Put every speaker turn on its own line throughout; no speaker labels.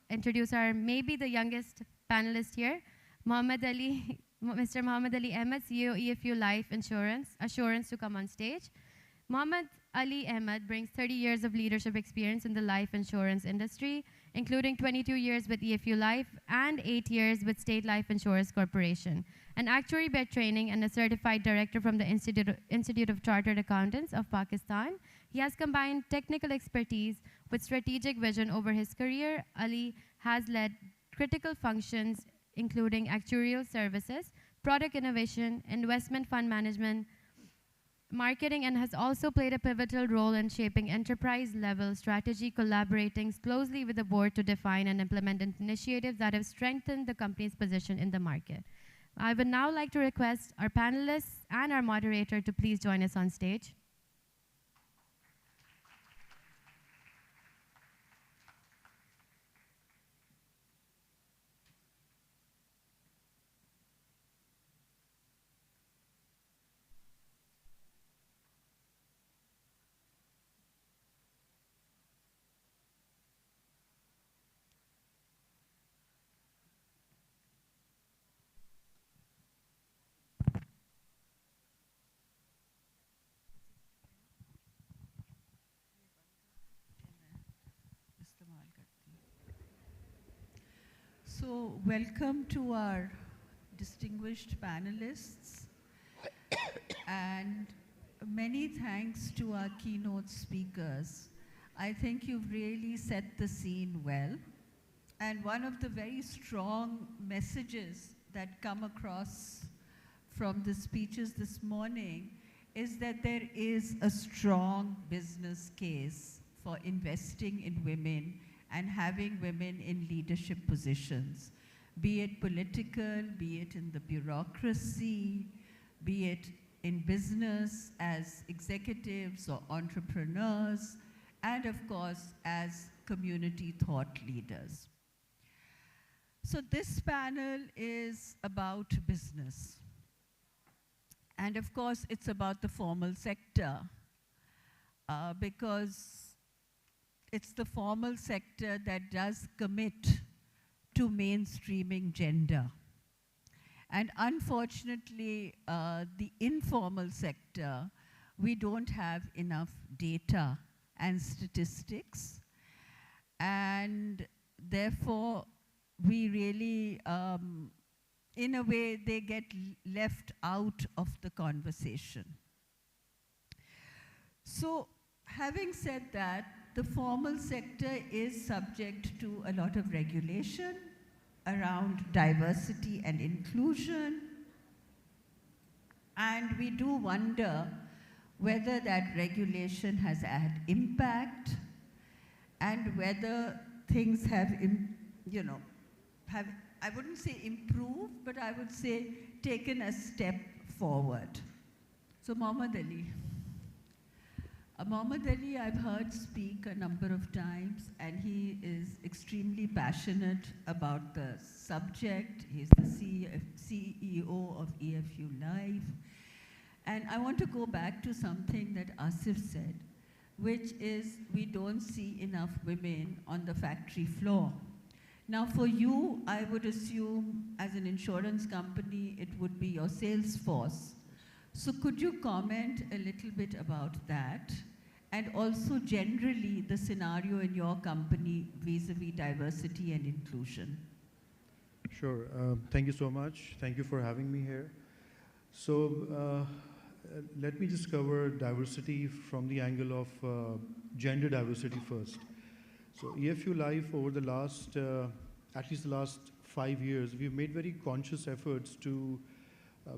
introduce our maybe the youngest panelist here, Mohammed Ali, Mr. Mohammed Ali Ahmed, CEO EFU Life Insurance, Assurance, to come on stage. Mohammed Ali Ahmed brings 30 years of leadership experience in the life insurance industry, including 22 years with EFU Life and 8 years with State Life Insurance Corporation. An actuary by training and a certified director from the Institute of Chartered Accountants of Pakistan, he has combined technical expertise with strategic vision over his career. Ali has led critical functions including actuarial services, product innovation, investment fund management, marketing, and has also played a pivotal role in shaping enterprise-level strategy, collaborating closely with the board to define and implement initiatives that have strengthened the company's position in the market. I would now like to request our panelists and our moderator to please join us on stage.
So, welcome to our distinguished panelists, and many thanks to our keynote speakers. I think you've really set the scene well, and one of the very strong messages that come across from the speeches this morning is that there is a strong business case for investing in women and having women in leadership positions, be it political, be it in the bureaucracy, be it in business as executives or entrepreneurs, and of course as community thought leaders. So this panel is about business. And of course it's about the formal sector because it's the formal sector that does commit to mainstreaming gender. And unfortunately, the informal sector, we don't have enough data and statistics. And therefore, we really, in a way, they get left out of the conversation. So, having said that, the formal sector is subject to a lot of regulation around diversity and inclusion. And we do wonder whether that regulation has had impact and whether things have, I wouldn't say improved, but I would say taken a step forward. So Mohammed Ali. Mohammed Ali, I've heard speak a number of times, and he is extremely passionate about the subject. He's the CEO of EFU Life. And I want to go back to something that Asif said, which is we don't see enough women on the factory floor. Now for you, I would assume as an insurance company, it would be your sales force. So could you comment a little bit about that? And also generally the scenario in your company vis-a-vis diversity and inclusion.
Sure, thank you so much. Thank you for having me here. So let me just cover diversity from the angle of gender diversity first. So EFU Life over the last, at least the last 5 years, we've made very conscious efforts to,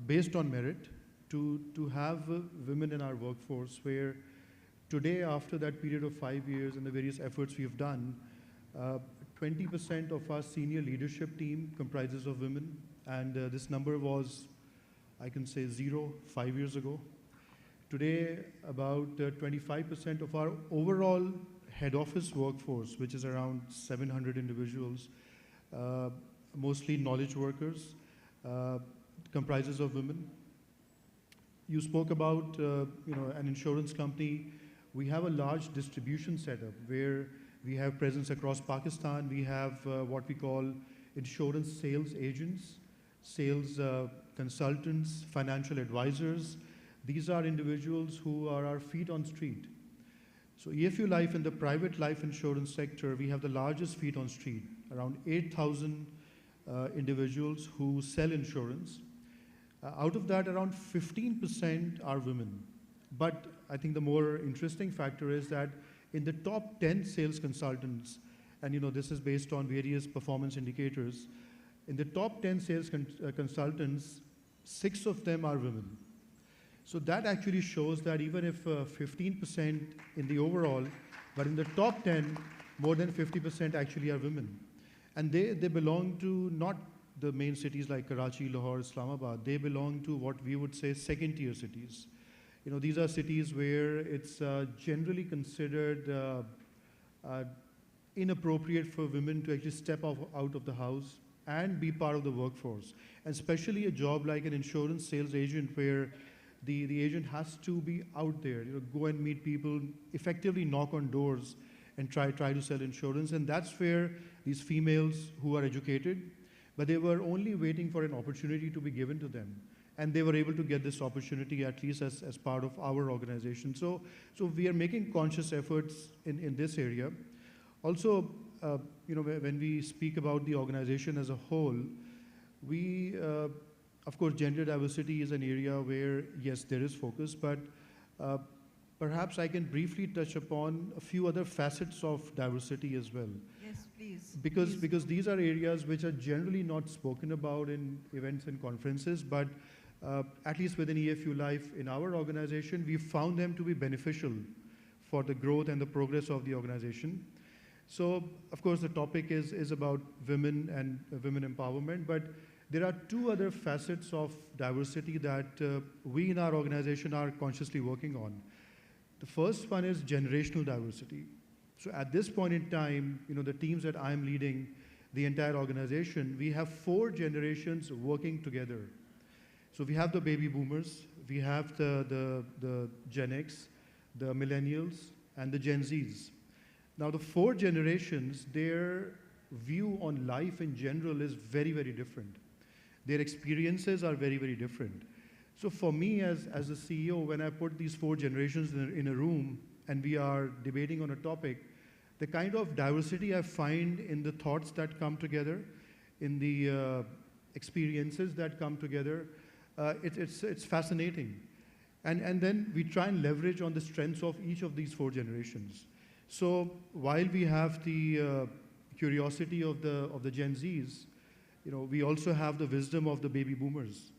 based on merit, to have women in our workforce, where today, after that period of 5 years and the various efforts we've done, 20% of our senior leadership team comprises of women, and this number was, I can say, 0 5 years ago. Today, about 25% of our overall head office workforce, which is around 700 individuals, mostly knowledge workers, comprises of women. You spoke about an insurance company. We have a large distribution setup where We have presence across Pakistan. We have what we call insurance sales agents, sales consultants, financial advisors. These are individuals who are our feet on street. So EFU Life in the private life insurance sector, we have the largest feet on street, around 8,000 individuals who sell insurance. Out of that, around 15% are women. But I think the more interesting factor is that in the top 10 sales consultants, and this is based on various performance indicators, in the top 10 sales consultants, 6 of them are women. So that actually shows that even if 15% in the overall, but in the top 10, more than 50% actually are women. And they belong to not the main cities like Karachi, Lahore, Islamabad. They belong to what we would say second-tier cities. These are cities where it's generally considered inappropriate for women to actually step out of the house and be part of the workforce. And especially a job like an insurance sales agent where the agent has to be out there, go and meet people, effectively knock on doors and try to sell insurance. And that's where these females who are educated, but they were only waiting for an opportunity to be given to them. And they were able to get this opportunity at least as part of our organization. So we are making conscious efforts in this area. Also, when we speak about the organization as a whole, we, of course, gender diversity is an area where, yes, there is focus, but perhaps I can briefly touch upon a few other facets of diversity as well.
Yes, please.
Because these are areas which are generally not spoken about in events and conferences, but at least within EFU Life in our organization, we found them to be beneficial for the growth and the progress of the organization. So, of course, the topic is about women and women empowerment, but there are 2 other facets of diversity that we in our organization are consciously working on. The first one is generational diversity. So at this point in time, the teams that I'm leading, the entire organization, we have 4 generations working together. So we have the baby boomers, we have the Gen X, the millennials, and the Gen Zs. Now the 4 generations, their view on life in general is very, very different. Their experiences are very, very different. So for me as a CEO, when I put these 4 generations in a room and we are debating on a topic, the kind of diversity I find in the thoughts that come together, in the experiences that come together, it's fascinating. And then we try and leverage on the strengths of each of these 4 generations. So while we have the curiosity of the Gen Zs, we also have the wisdom of the baby boomers.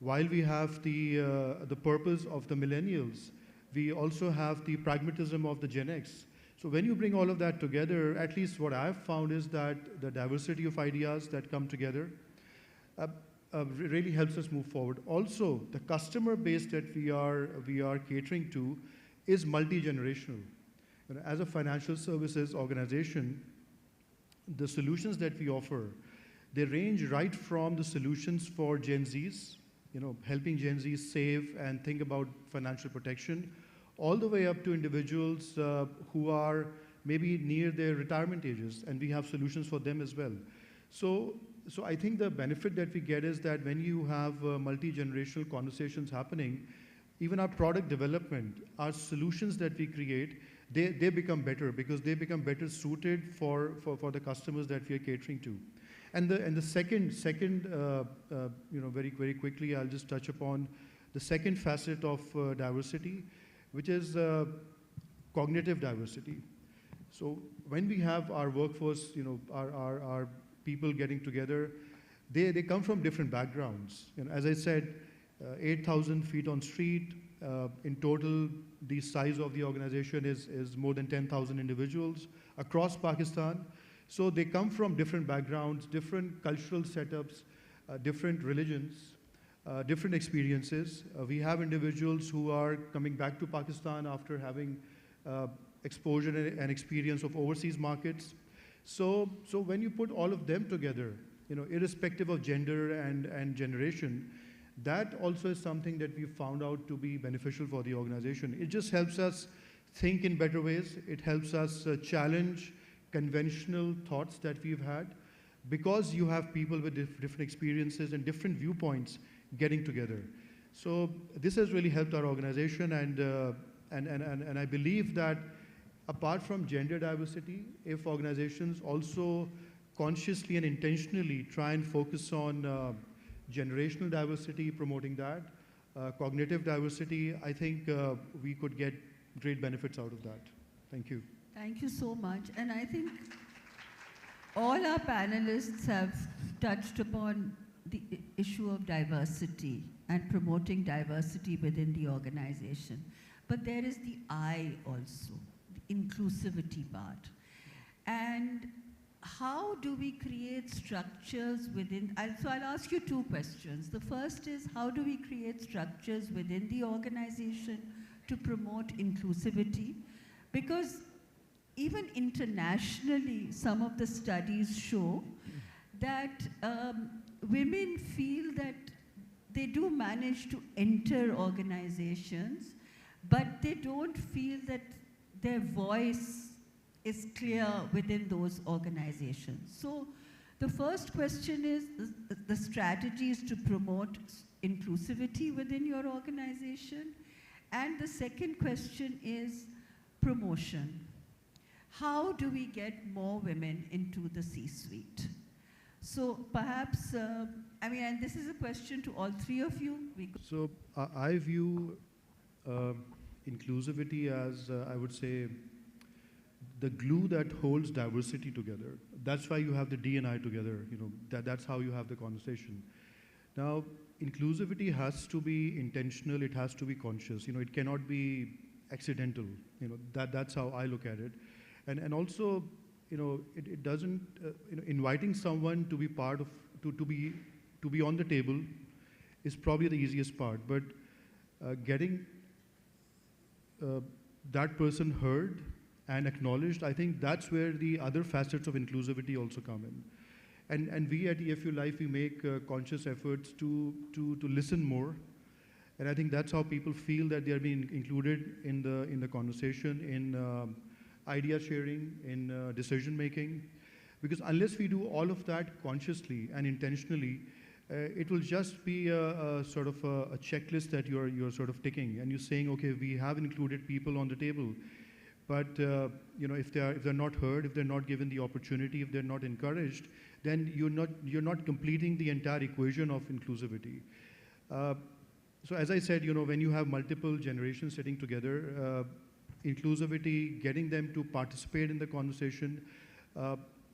While we have the purpose of the millennials, we also have the pragmatism of the Gen X. So when you bring all of that together, at least what I've found is that the diversity of ideas that come together really helps us move forward. Also, the customer base that we are catering to is multi-generational. As a financial services organization, the solutions that we offer, they range right from the solutions for Gen Zs, helping Gen Zs save and think about financial protection, all the way up to individuals who are maybe near their retirement ages, and we have solutions for them as well. So I think the benefit that we get is that when you have multi-generational conversations happening, even our product development, our solutions that we create, they become better because they become better suited for the customers that we are catering to. And the second very, very quickly, I'll just touch upon the second facet of diversity, which is cognitive diversity. So when we have our workforce, our people getting together, they come from different backgrounds. As I said, 8,000 feet on street. In total, the size of the organization is more than 10,000 individuals across Pakistan. So they come from different backgrounds, different cultural setups, different religions, different experiences. We have individuals who are coming back to Pakistan after having exposure and experience of overseas markets. So when you put all of them together, irrespective of gender and generation, that also is something that we found out to be beneficial for the organization. It just helps us think in better ways. It helps us challenge conventional thoughts that we've had, because you have people with different experiences and different viewpoints getting together. So this has really helped our organization, and I believe that apart from gender diversity, if organizations also consciously and intentionally try and focus on generational diversity, promoting that, cognitive diversity, I think we could get great benefits out of that. Thank you.
Thank you so much. And I think all our panelists have touched upon the issue of diversity and promoting diversity within the organization. But there is the I also, the inclusivity part. And how do we create structures within, so I'll ask you two questions. The first is, how do we create structures within the organization to promote inclusivity? Because even internationally, some of the studies show that women feel that they do manage to enter organizations, but they don't feel that their voice is clear within those organizations. So the first question is the strategies to promote inclusivity within your organization. And the second question is promotion. How do we get more women into the C-suite? So perhaps, and this is a question to all three of you.
So I view inclusivity as, I would say, the glue that holds diversity together. That's why you have the D and I together. That's how you have the conversation. Now, inclusivity has to be intentional. It has to be conscious. It cannot be accidental. That's how I look at it. And also, it doesn't. Inviting someone to be part of, to be on the table, is probably the easiest part. But getting that person heard and acknowledged, I think that's where the other facets of inclusivity also come in. And we at EFU Life, we make conscious efforts to listen more. And I think that's how people feel that they are being included in the conversation, in idea sharing, in decision making. Because unless we do all of that consciously and intentionally, it will just be a sort of a checklist that you're sort of ticking, and you're saying, okay, we have included people on the table, but if they're not heard, if they're not given the opportunity, if they're not encouraged, then you're not completing the entire equation of inclusivity. So as I said, when you have multiple generations sitting together, inclusivity, getting them to participate in the conversation,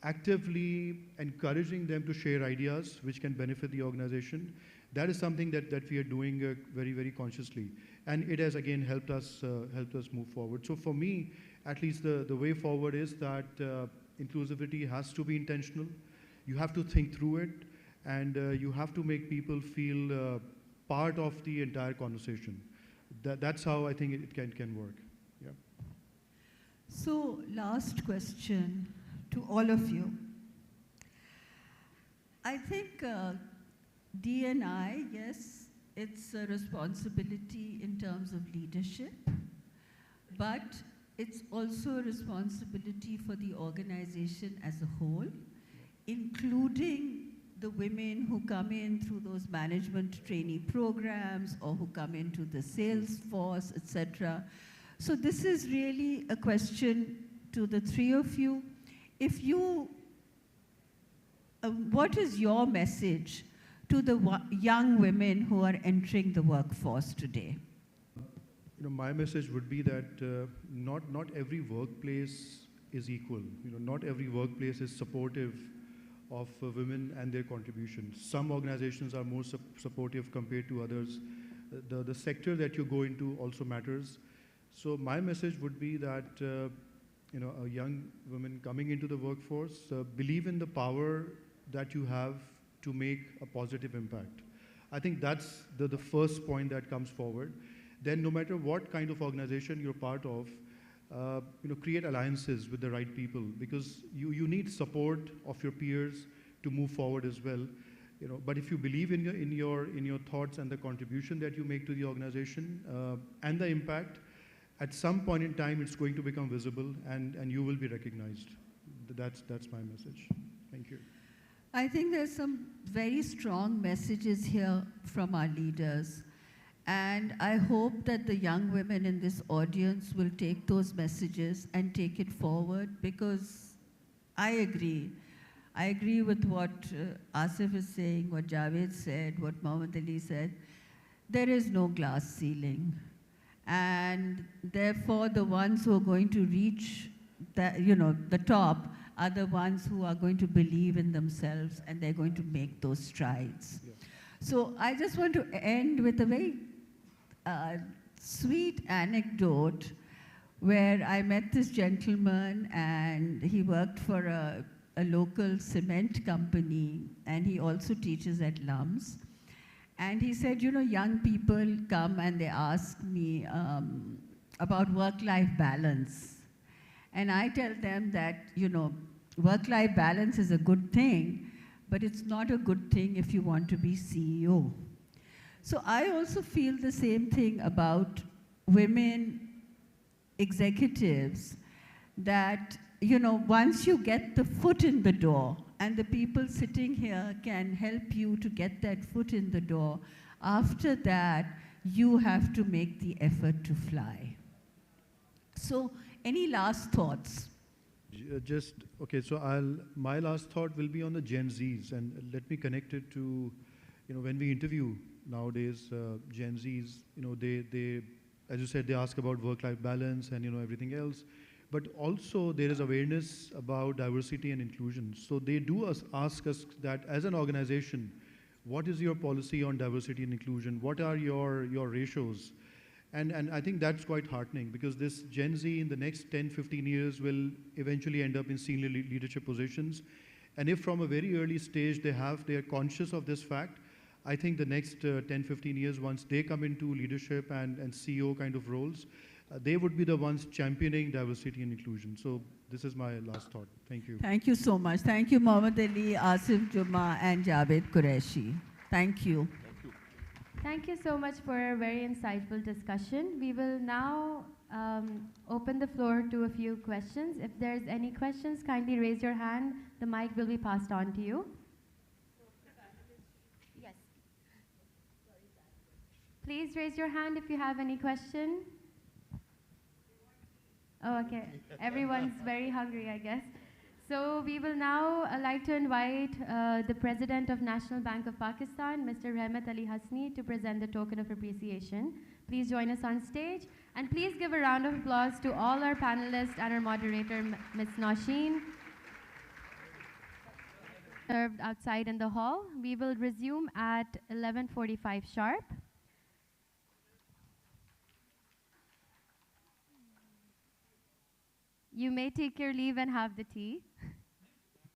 actively encouraging them to share ideas which can benefit the organization, that is something that we are doing very, very consciously. And it has, again, helped us move forward. So for me, at least the way forward is that inclusivity has to be intentional. You have to think through it, and you have to make people feel part of the entire conversation. That's how I think it can work. Yeah.
So last question to all of you. I think D&I, yes, it's a responsibility in terms of leadership, but it's also a responsibility for the organization as a whole, including the women who come in through those management trainee programs or who come into the sales force, etc. So this is really a question to the three of you. If you, what is your message to the young women who are entering the workforce today?
My message would be that not every workplace is equal. Not every workplace is supportive of women and their contributions. Some organizations are more supportive compared to others. The sector that you go into also matters. So my message would be that a young woman coming into the workforce, believe in the power that you have to make a positive impact. I think that's the first point that comes forward. Then no matter what kind of organization you're part of, create alliances with the right people, because you need support of your peers to move forward as well. But if you believe in your thoughts and the contribution that you make to the organization and the impact, at some point in time it's going to become visible and you will be recognized. That's my message. Thank you.
I think there's some very strong messages here from our leaders. And I hope that the young women in this audience will take those messages and take it forward, because I agree. I agree with what Asif is saying, what Javed said, what Mohammed Ali said. There is no glass ceiling. And therefore, the ones who are going to reach the top are the ones who are going to believe in themselves, and they're going to make those strides.
Yeah.
So I just want to end with a very sweet anecdote where I met this gentleman, and he worked for a local cement company, and he also teaches at LUMS. And he said, young people come and they ask me about work-life balance. And I tell them that, work-life balance is a good thing, but it's not a good thing if you want to be CEO. So I also feel the same thing about women executives, that, once you get the foot in the door, and the people sitting here can help you to get that foot in the door, after that, you have to make the effort to fly. So, any last thoughts?
My last thought will be on the Gen Zs, and let me connect it to, when we interview nowadays Gen Zs, they, as you said, they ask about work-life balance and everything else, but also there is awareness about diversity and inclusion. So they do ask us that as an organization, what is your policy on diversity and inclusion? What are your ratios? And I think that's quite heartening, because this Gen Z in the next 10, 15 years will eventually end up in senior leadership positions. And if from a very early stage they are conscious of this fact, I think the next 10, 15 years, once they come into leadership and CEO kind of roles, they would be the ones championing diversity and inclusion. So this is my last thought. Thank you.
Thank you so much. Thank you, Mohammed Ali, Asif Juma, and Javed Qureshi. Thank you.
Thank you so much for a very insightful discussion. We will now open the floor to a few questions. If there's any questions, kindly raise your hand. The mic will be passed on to you. Yes. Please raise your hand if you have any question. Oh, okay. Everyone's very hungry, I guess. So we will now like to invite the President of National Bank of Pakistan, Mr. Rahmat Ali Hasni, to present the token of appreciation. Please join us on stage. And please give a round of applause to all our panelists and our moderator, Ms. Nausheen. Served outside in the hall. We will resume at 11:45 sharp. You may take your leave and have the tea.